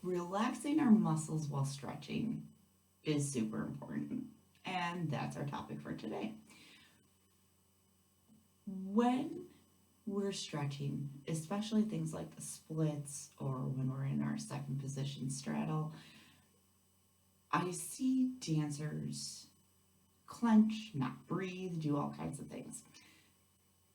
Relaxing our muscles while stretching is super important, and that's our topic for today. When we're stretching, especially things like the splits or when we're in our second position straddle, I see dancers clench, not breathe, do all kinds of things.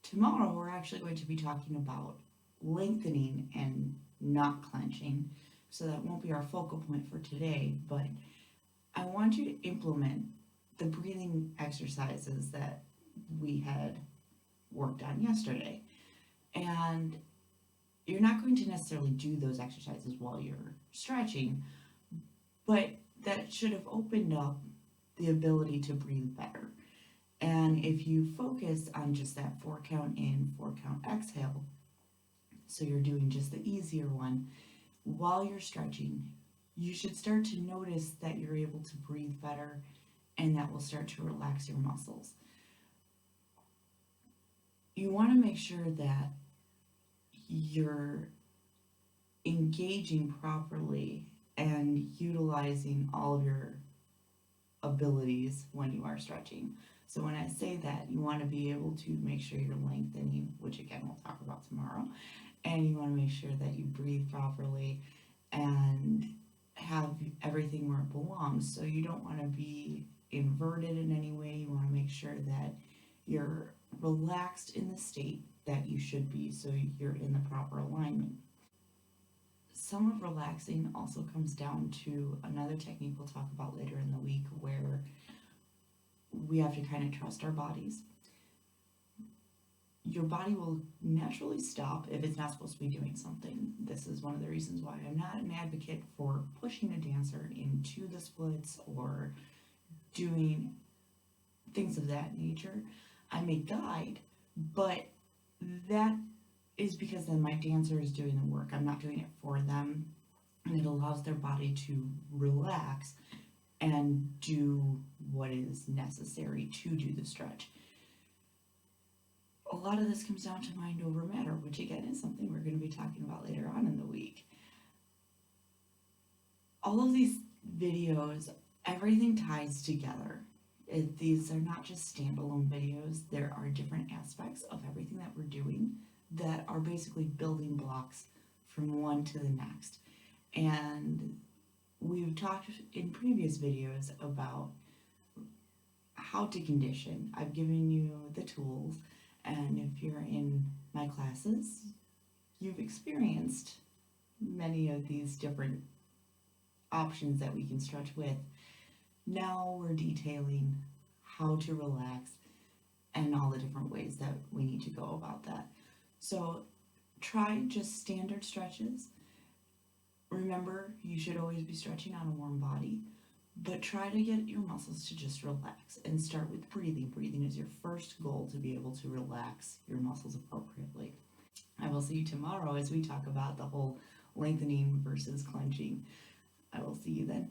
Tomorrow, we're actually going to be talking about lengthening and not clenching, so that won't be our focal point for today, but I want you to implement the breathing exercises that we had worked on yesterday. And you're not going to necessarily do those exercises while you're stretching, but that should have opened up the ability to breathe better. And if you focus on just that 4 count in, 4 count exhale, so you're doing just the easier one, while you're stretching, you should start to notice that you're able to breathe better, and that will start to relax your muscles. You want to make sure that you're engaging properly and utilizing all of your abilities when you are stretching. So when I say that, you want to be able to make sure you're lengthening, which again we'll talk about tomorrow, and you want to make sure that you breathe properly and have everything where it belongs. So you don't want to be inverted in any way. You want to make sure that you're relaxed in the state that you should be, so you're in the proper alignment. Some of relaxing also comes down to another technique we'll talk about later in the week, where we have to kind of trust our bodies. Your body will naturally stop if it's not supposed to be doing something. This is one of the reasons why I'm not an advocate for pushing a dancer into the splits or doing things of that nature. I may guide, but that is because then my dancer is doing the work. I'm not doing it for them, and it allows their body to relax and do what is necessary to do the stretch. A lot of this comes down to mind over matter, which again is something we're going to be talking about later on in the week. All of these videos, everything ties together. These are not just standalone videos. There are different aspects of everything that we're doing that are basically building blocks from one to the next. And we've talked in previous videos about how to condition. I've given you the tools, and if you're in my classes, you've experienced many of these different options that we can stretch with. Now we're detailing how to relax and all the different ways that we need to go about that. So try just standard stretches. Remember, you should always be stretching on a warm body, but try to get your muscles to just relax and start with breathing. Breathing is your first goal to be able to relax your muscles appropriately. I will see you tomorrow as we talk about the whole lengthening versus clenching. I will see you then.